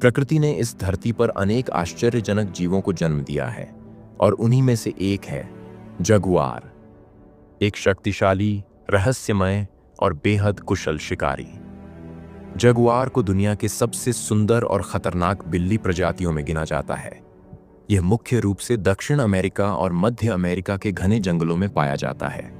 प्रकृति ने इस धरती पर अनेक आश्चर्यजनक जीवों को जन्म दिया है और उन्हीं में से एक है जगुआर, एक शक्तिशाली, रहस्यमय और बेहद कुशल शिकारी। जगुआर को दुनिया के सबसे सुंदर और खतरनाक बिल्ली प्रजातियों में गिना जाता है। यह मुख्य रूप से दक्षिण अमेरिका और मध्य अमेरिका के घने जंगलों में पाया जाता है।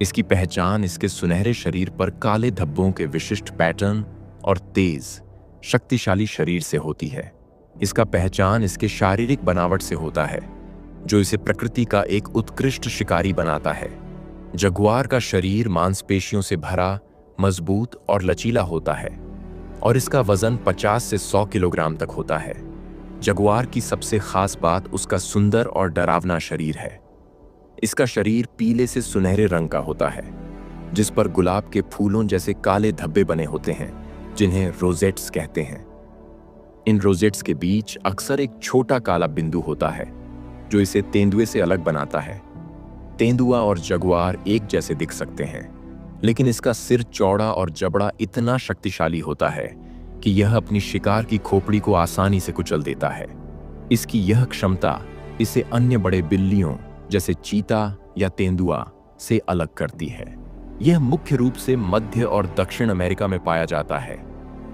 इसकी पहचान इसके सुनहरे शरीर पर काले धब्बों के विशिष्ट पैटर्न और तेज, शक्तिशाली शरीर से होती है। इसका पहचान इसके शारीरिक बनावट से होता है, जो इसे प्रकृति का एक उत्कृष्ट शिकारी बनाता है। जगुआर का शरीर मांसपेशियों से भरा, मजबूत और लचीला होता है और इसका वजन 50 से 100 किलोग्राम तक होता है। जगुआर की सबसे खास बात उसका सुंदर और डरावना शरीर है। इसका शरीर पीले से सुनहरे रंग का होता है, जिस पर गुलाब के फूलों जैसे काले धब्बे बने होते हैं, जिन्हें रोजेट्स कहते हैं। इन रोजेट्स के बीच अक्सर एक छोटा काला बिंदु होता है, जो इसे तेंदुए से अलग बनाता है। तेंदुआ और जगुआर एक जैसे दिख सकते हैं, लेकिन इसका सिर चौड़ा और जबड़ा इतना शक्तिशाली होता है कि यह अपनी शिकार की खोपड़ी को आसानी से कुचल देता है। इसकी यह क्षमता इसे अन्य बड़े बिल्लियों जैसे चीता या तेंदुआ से अलग करती है। यह मुख्य रूप से मध्य और दक्षिण अमेरिका में पाया जाता है,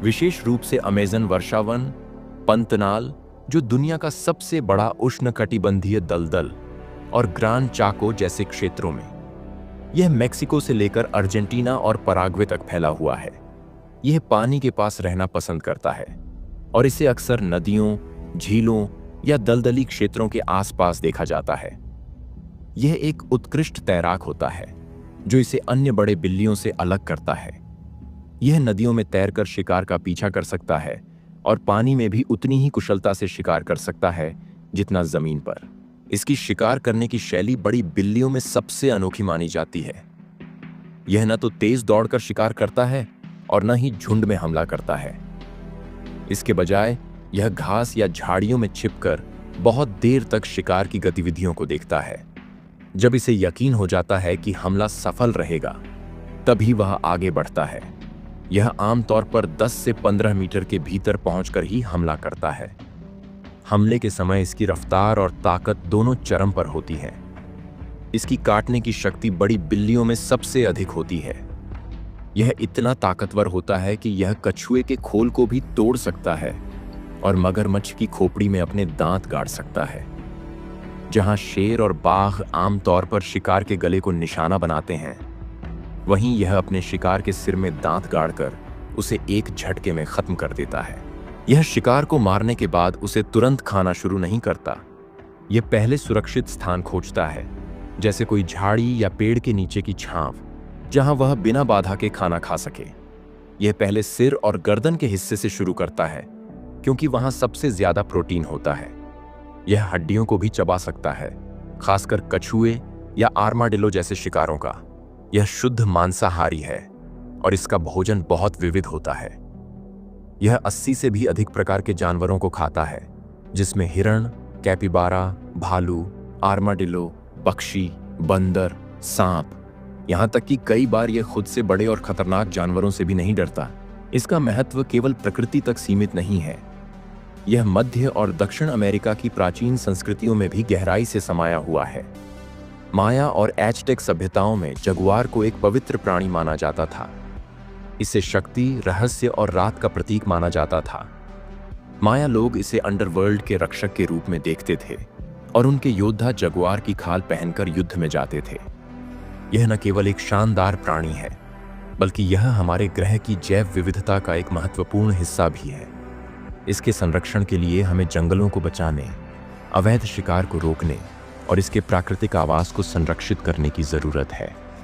विशेष रूप से अमेज़न वर्षावन, पंतनाल, जो दुनिया का सबसे बड़ा उष्णकटिबंधीय दलदल, और ग्रान चाको जैसे क्षेत्रों में। यह मेक्सिको से लेकर अर्जेंटीना और पराग्वे तक फैला हुआ है। यह पानी के पास रहना पसंद करता है और इसे अक्सर नदियों, झीलों या दलदली क्षेत्रों के आसपास देखा जाता है। यह एक उत्कृष्ट तैराक होता है, जो इसे अन्य बड़े बिल्लियों से अलग करता है। यह नदियों में तैरकर शिकार का पीछा कर सकता है और पानी में भी उतनी ही कुशलता से शिकार कर सकता है जितना जमीन पर। इसकी शिकार करने की शैली बड़ी बिल्लियों में सबसे अनोखी मानी जाती है। यह न तो तेज दौड़कर शिकार करता है और न ही झुंड में हमला करता है। इसके बजाय यह घास या झाड़ियों में छिपकर बहुत देर तक शिकार की गतिविधियों को देखता है। जब इसे यकीन हो जाता है कि हमला सफल रहेगा, तभी वह आगे बढ़ता है। यह आमतौर पर 10 से 15 मीटर के भीतर पहुंचकर ही हमला करता है। हमले के समय इसकी रफ्तार और ताकत दोनों चरम पर होती है। इसकी काटने की शक्ति बड़ी बिल्लियों में सबसे अधिक होती है। यह इतना ताकतवर होता है कि यह कछुए के खोल को भी तोड़ सकता है और मगरमच्छ की खोपड़ी में अपने दांत गाड़ सकता है। जहां शेर और बाघ आमतौर पर शिकार के गले को निशाना बनाते हैं, वहीं यह अपने शिकार के सिर में दांत गाड़कर उसे एक झटके में खत्म कर देता है। यह शिकार को मारने के बाद उसे तुरंत खाना शुरू नहीं करता। यह पहले सुरक्षित स्थान खोजता है, जैसे कोई झाड़ी या पेड़ के नीचे की छांव, जहां वह बिना बाधा के खाना खा सके। यह पहले सिर और गर्दन के हिस्से से शुरू करता है, क्योंकि वहां सबसे ज्यादा प्रोटीन होता है। यह हड्डियों को भी चबा सकता है, खासकर कछुए या आर्माडिलो जैसे शिकारों का। यह शुद्ध मांसाहारी है और इसका भोजन बहुत विविध होता है। यह 80 से भी अधिक प्रकार के जानवरों को खाता है, जिसमें हिरण, कैपिबारा, भालू, आर्माडिलो, पक्षी, बंदर, सांप, यहां तक कि कई बार यह खुद से बड़े और खतरनाक जानवरों से भी नहीं डरता। इसका महत्व केवल प्रकृति तक सीमित नहीं है। यह मध्य और दक्षिण अमेरिका की प्राचीन संस्कृतियों में भी गहराई से समाया हुआ है। माया और एज़टेक सभ्यताओं में जगुआर को एक पवित्र प्राणी माना जाता था। इसे शक्ति, रहस्य और रात का प्रतीक माना जाता था। माया लोग इसे अंडरवर्ल्ड के रक्षक के रूप में देखते थे और उनके योद्धा जगुआर की खाल पहनकर युद्ध में जाते थे। यह न केवल एक शानदार प्राणी है, बल्कि यह हमारे ग्रह की जैव विविधता का एक महत्वपूर्ण हिस्सा भी है। इसके संरक्षण के लिए हमें जंगलों को बचाने, अवैध शिकार को रोकने और इसके प्राकृतिक आवास को संरक्षित करने की जरूरत है।